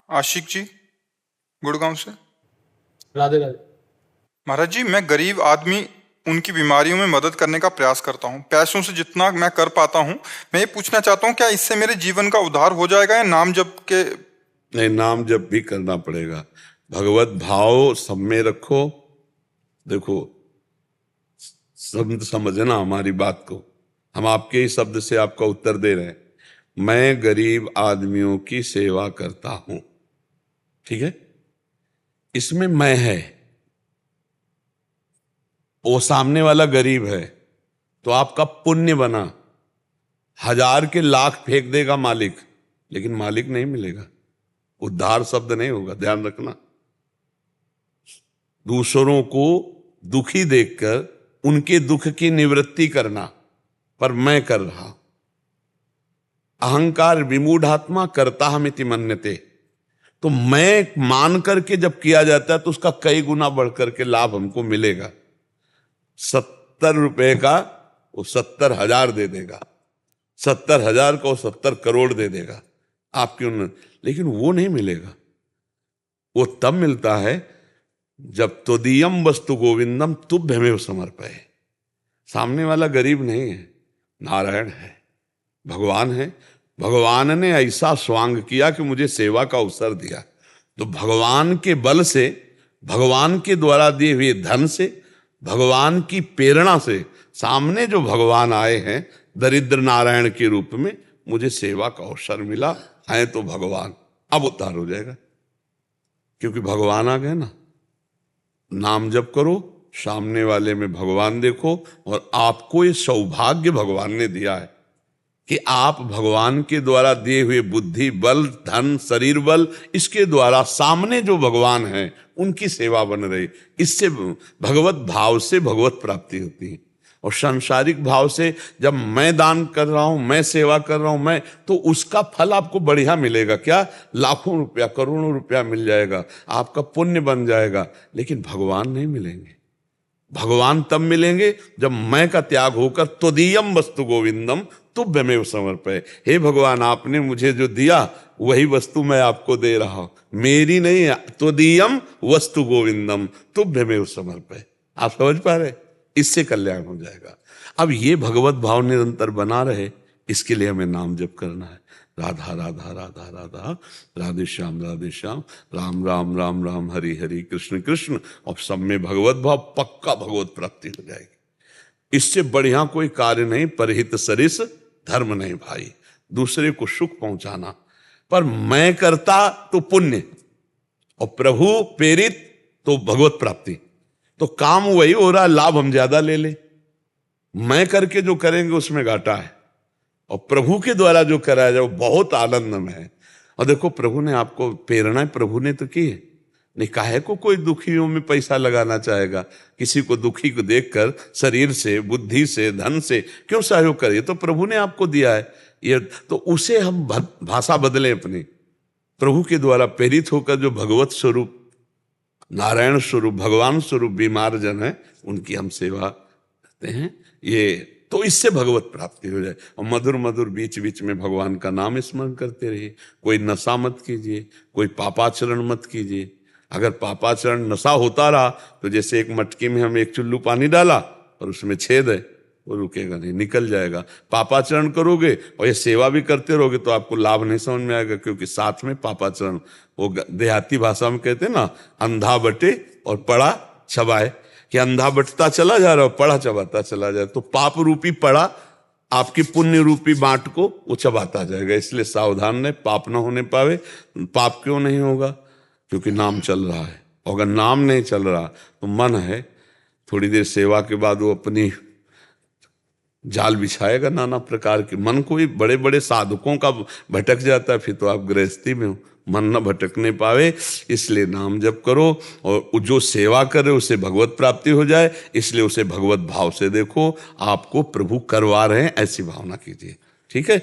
आशिक जी, गुड़गांव से। राधे राधे। महाराज जी, मैं गरीब आदमी उनकी बीमारियों में मदद करने का प्रयास करता हूँ, पैसों से जितना मैं कर पाता हूँ। मैं ये पूछना चाहता हूँ, क्या इससे मेरे जीवन का उद्धार हो जाएगा या नाम जप के? नहीं, नाम जप भी करना पड़ेगा। भगवत भाव सब में रखो। देखो, सब समझना हमारी बात को। हम आपके ही शब्द से आपका उत्तर दे रहे हैं। मैं गरीब आदमियों की सेवा करता हूं, ठीक है? इसमें मैं है, वो सामने वाला गरीब है, तो आपका पुण्य बना। 1000 के लाख फेंक देगा मालिक, लेकिन मालिक नहीं मिलेगा, उद्धार शब्द नहीं होगा, ध्यान रखना। दूसरों को दुखी देखकर उनके दुख की निवृत्ति करना, पर मैं कर रहा। अहंकार विमूढ़ात्मा करता हमिति मन्यते। तो मैं मान करके जब किया जाता है तो उसका कई गुना बढ़ करके लाभ हमको मिलेगा। 70 रुपए का वो 70,000 दे देगा, 70,000 को 70 करोड़ दे देगा आपकी उन्नति। लेकिन वो नहीं मिलेगा, वो तब मिलता है जब त्वदीयम वस्तु गोविंदम तुभ्यमेव समर्पये। सामने वाला गरीब नहीं है, नारायण है, भगवान है। भगवान ने ऐसा स्वांग किया कि मुझे सेवा का अवसर दिया। तो भगवान के बल से, भगवान के द्वारा दिए हुए धन से, भगवान की प्रेरणा से सामने जो भगवान आए हैं दरिद्र नारायण के रूप में, मुझे सेवा का अवसर मिला है। तो भगवान अब उद्धार हो जाएगा, क्योंकि भगवान आ गए ना। नाम जप करो, सामने वाले में भगवान देखो, और आपको ये सौभाग्य भगवान ने दिया है कि आप भगवान के द्वारा दिए हुए बुद्धि बल, धन, शरीर बल, इसके द्वारा सामने जो भगवान हैं उनकी सेवा बन रही। इससे भगवत भाव से भगवत प्राप्ति होती है। और सांसारिक भाव से जब मैं दान कर रहा हूं, मैं सेवा कर रहा हूं, मैं, तो उसका फल आपको बढ़िया मिलेगा। क्या? लाखों रुपया, करोड़ों रुपया मिल जाएगा, आपका पुण्य बन जाएगा। लेकिन भगवान नहीं मिलेंगे। भगवान तब मिलेंगे जब मैं का त्याग होकर त्वदीयम वस्तु गोविंदम तुभ्यमेव समर्पये। हे भगवान, आपने मुझे जो दिया वही वस्तु मैं आपको दे रहा हूं, मेरी नहीं है। त्वदीयम वस्तु गोविंदम तुभ्यमेव समर्पये। आप समझ पा रहे? इससे कल्याण हो जाएगा। अब ये भगवत भाव निरंतर बना रहे, इसके लिए हमें नाम जप करना है। राधा राधा राधा राधा, राधे श्याम राम राम राम राम, हरि हरि, कृष्ण कृष्ण। और सब में भगवत भाव, पक्का भगवत प्राप्ति हो जाएगी। इससे बढ़िया कोई कार्य नहीं। परहित सरिस धर्म नहीं भाई, दूसरे को सुख पहुंचाना। पर मैं करता तो पुण्य, और प्रभु प्रेरित तो भगवत प्राप्ति। तो काम वही हो रहा, लाभ हम ज्यादा ले ले। मैं करके जो करेंगे उसमें घाटा है, और प्रभु के द्वारा जो कराया जाए वो बहुत आनंद में है। और देखो, प्रभु ने आपको प्रेरणा प्रभु ने तो की है। नहीं, काहे को कोई दुखियों में पैसा लगाना चाहेगा? किसी को दुखी को देखकर शरीर से, बुद्धि से, धन से क्यों सहयोग करे? तो प्रभु ने आपको दिया है ये, तो उसे हम भाषा बदलें अपनी। प्रभु के द्वारा प्रेरित होकर जो भगवत स्वरूप, नारायण स्वरूप, भगवान स्वरूप बीमार जन है, उनकी हम सेवा करते हैं। ये तो इससे भगवत प्राप्ति हो जाए। और मधुर मधुर बीच बीच में भगवान का नाम स्मरण करते रहिए। कोई नशा मत कीजिए, कोई पापाचरण मत कीजिए। अगर पापाचरण नशा होता रहा तो जैसे एक मटकी में हम एक चुल्लू पानी डाला और उसमें छेद है, वो रुकेगा नहीं, निकल जाएगा। पापाचरण करोगे और ये सेवा भी करते रहोगे तो आपको लाभ नहीं समझ में आएगा, क्योंकि साथ में पापाचरण, वो देहाती भाषा में कहते हैं ना, अंधा बटे और पड़ा चबाए। कि अंधा बटता चला जा रहा है, पड़ा चबाता चला जाए, तो पाप रूपी पड़ा आपकी पुण्य रूपी बांट को वो चबाता जाएगा। इसलिए सावधान रहे, पाप ना होने पावे। पाप क्यों नहीं होगा? क्योंकि नाम चल रहा है। और अगर नाम नहीं चल रहा तो मन है, थोड़ी देर सेवा के बाद वो अपनी जाल बिछाएगा नाना प्रकार के। मन कोई बड़े बड़े साधकों का भटक जाता है, फिर तो आप गृहस्थी में हो, मन न भटकने पावे। इसलिए नाम जप करो, और जो सेवा करे उसे भगवत प्राप्ति हो जाए, इसलिए उसे भगवत भाव से देखो। आपको प्रभु करवा रहे हैं, ऐसी भावना कीजिए। ठीक है?